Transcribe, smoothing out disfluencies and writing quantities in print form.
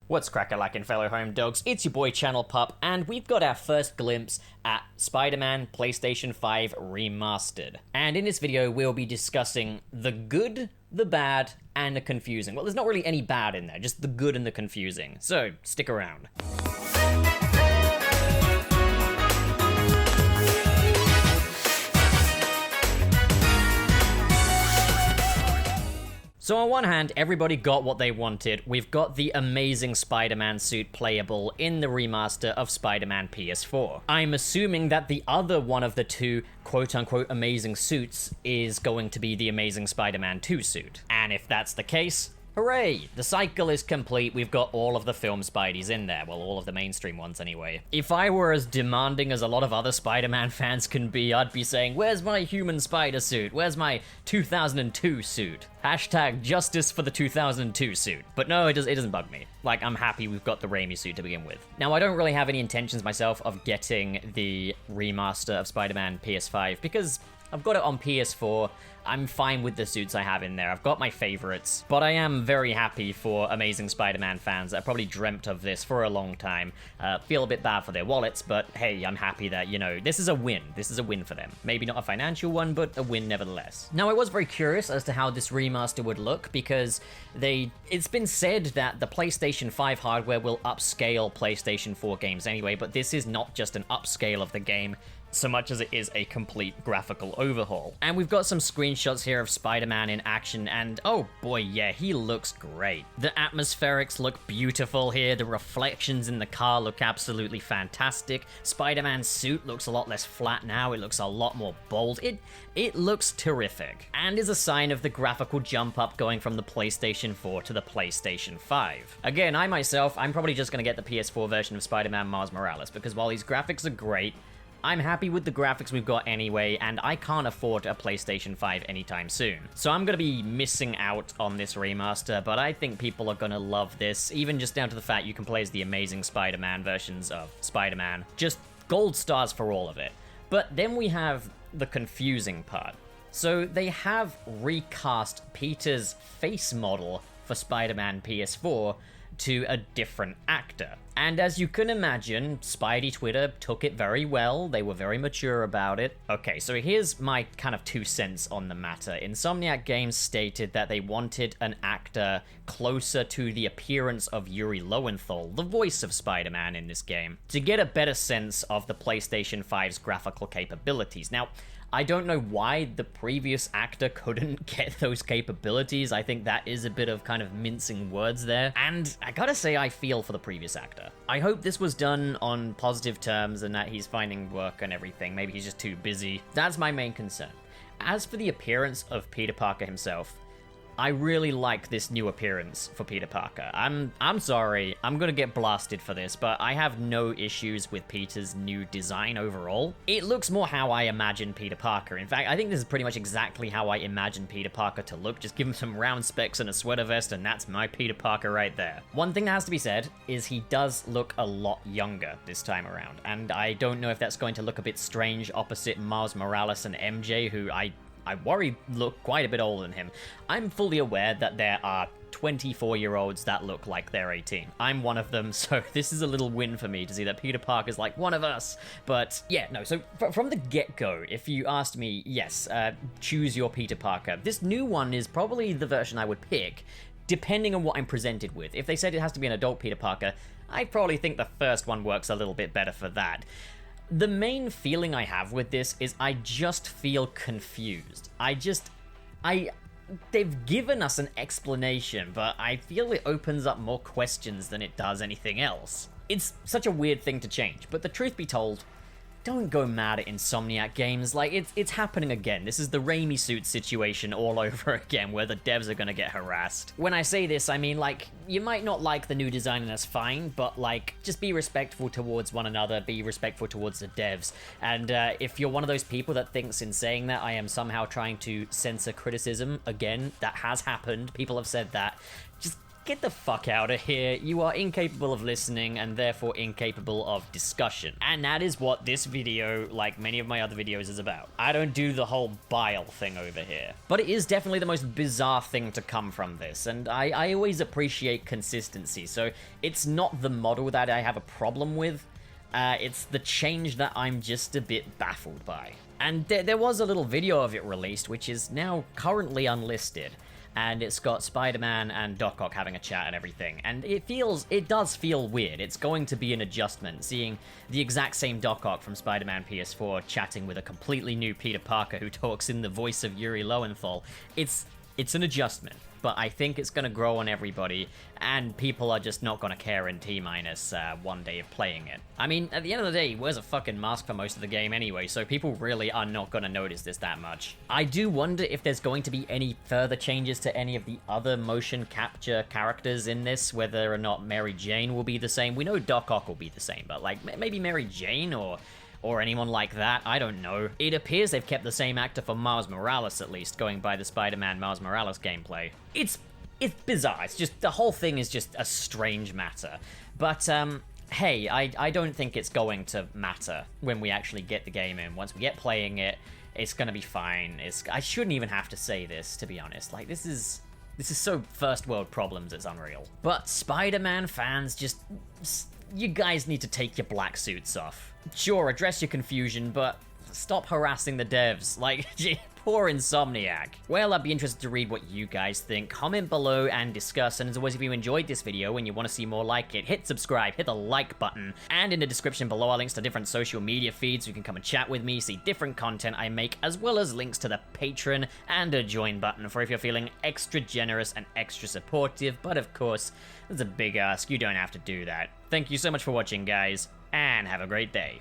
What's crack-a-lackin' fellow home dogs? It's your boy Channel Pup, and we've got our first glimpse at Spider-Man PlayStation 5 Remastered. And in this video, we'll be discussing the good, the bad, and the confusing. Well, there's not really any bad in there, just the good and the confusing. So, stick around. So on one hand, everybody got what they wanted. We've got the amazing Spider-Man suit playable in the remaster of Spider-Man PS4. I'm assuming that the other one of the two quote-unquote amazing suits is going to be the amazing Spider-Man 2 suit. And if that's the case, hooray! The cycle is complete, we've got all of the film Spideys in there. Well, all of the mainstream ones anyway. If I were as demanding as a lot of other Spider-Man fans can be, I'd be saying, where's my human spider suit? Where's my 2002 suit? Hashtag justice for the 2002 suit. But no, it doesn't bug me. Like, I'm happy we've got the Raimi suit to begin with. Now, I don't really have any intentions myself of getting the remaster of Spider-Man PS5 because I've got it on PS4. I'm fine with the suits I have in there. I've got my favorites, but I am very happy for Amazing Spider-Man fans that probably dreamt of this for a long time. Feel a bit bad for their wallets, but hey, I'm happy that, you know, this is a win. This is a win for them. Maybe not a financial one, but a win nevertheless. Now, I was very curious as to how this remaster would look because it's been said that the PlayStation 5 hardware will upscale PlayStation 4 games anyway, but this is not just an upscale of the game, so much as it is a complete graphical overhaul. And we've got some screenshots here of Spider-Man in action, and oh boy, yeah, he looks great. The atmospherics look beautiful here, the reflections in the car look absolutely fantastic. Spider-Man's suit looks a lot less flat now, it looks a lot more bold. It looks terrific, and is a sign of the graphical jump up going from the PlayStation 4 to the PlayStation 5. Again, I'm probably just gonna get the PS4 version of Spider-Man Miles Morales, because while these graphics are great, I'm happy with the graphics we've got anyway, and I can't afford a PlayStation 5 anytime soon. So I'm gonna be missing out on this remaster, but I think people are gonna love this, even just down to the fact you can play as the amazing Spider-Man versions of Spider-Man. Just gold stars for all of it. But then we have the confusing part. So they have recast Peter's face model for Spider-Man PS4 to a different actor. And as you can imagine, Spidey Twitter took it very well. They were very mature about it. Okay, so here's my kind of 2 cents on the matter. Insomniac Games stated that they wanted an actor closer to the appearance of Yuri Lowenthal, the voice of Spider-Man in this game, to get a better sense of the PlayStation 5's graphical capabilities. Now, I don't know why the previous actor couldn't get those capabilities. I think that is a bit of kind of mincing words there. And I gotta say, I feel for the previous actor. I hope this was done on positive terms and that he's finding work and everything. Maybe he's just too busy. That's my main concern. As for the appearance of Peter Parker himself, I really like this new appearance for Peter Parker. I'm sorry, I'm gonna get blasted for this, but I have no issues with Peter's new design overall. It looks more how I imagine Peter Parker. In fact, I think this is pretty much exactly how I imagine Peter Parker to look. Just give him some round specs and a sweater vest, and that's my Peter Parker right there. One thing that has to be said is he does look a lot younger this time around, and I don't know if that's going to look a bit strange opposite Miles Morales and MJ, who I worry look quite a bit older than him. I'm fully aware that there are 24-year-olds that look like they're 18. I'm one of them, so this is a little win for me to see that Peter Parker's like one of us. But yeah, no, so from the get-go, if you asked me, yes, choose your Peter Parker. This new one is probably the version I would pick, depending on what I'm presented with. If they said it has to be an adult Peter Parker, I probably think the first one works a little bit better for that. The main feeling I have with this is I just feel confused. They've given us an explanation, but I feel it opens up more questions than it does anything else. It's such a weird thing to change, but the truth be told, don't go mad at Insomniac Games. Like, it's happening again. This is the Raimi suit situation all over again, where the devs are gonna get harassed. When I say this, I mean, like, you might not like the new design and that's fine, but, like, just be respectful towards one another, be respectful towards the devs. And if you're one of those people that thinks in saying that I am somehow trying to censor criticism, again, that has happened, people have said that, Get the fuck out of here. You are incapable of listening and therefore incapable of discussion. And that is what this video, like many of my other videos, is about. I don't do the whole bile thing over here. But it is definitely the most bizarre thing to come from this, and I always appreciate consistency, so it's not the model that I have a problem with, it's the change that I'm just a bit baffled by. And there was a little video of it released, which is now currently unlisted. And it's got Spider-Man and Doc Ock having a chat and everything, and it does feel weird. It's going to be an adjustment, seeing the exact same Doc Ock from Spider-Man PS4 chatting with a completely new Peter Parker who talks in the voice of Yuri Lowenthal. It's an adjustment, but I think it's going to grow on everybody, and people are just not going to care in T-minus one day of playing it. I mean, at the end of the day, he wears a fucking mask for most of the game anyway, so people really are not going to notice this that much. I do wonder if there's going to be any further changes to any of the other motion capture characters in this, whether or not Mary Jane will be the same. We know Doc Ock will be the same, but like maybe Mary Jane or anyone like that, I don't know. It appears they've kept the same actor for Miles Morales, at least, going by the Spider-Man Miles Morales gameplay. It's bizarre. It's just, the whole thing is just a strange matter. But, hey, I don't think it's going to matter when we actually get the game in. Once we get playing it, it's gonna be fine. I shouldn't even have to say this, to be honest. Like, this is so first world problems, it's unreal. But Spider-Man fans, just, you guys need to take your black suits off. Sure, address your confusion, but stop harassing the devs. Like, poor Insomniac. Well, I'd be interested to read what you guys think. Comment below and discuss. And as always, if you enjoyed this video and you want to see more like it, hit subscribe, hit the like button. And in the description below are links to different social media feeds so you can come and chat with me, see different content I make, as well as links to the Patreon and a join button for if you're feeling extra generous and extra supportive. But of course, there's a big ask. You don't have to do that. Thank you so much for watching, guys, and have a great day.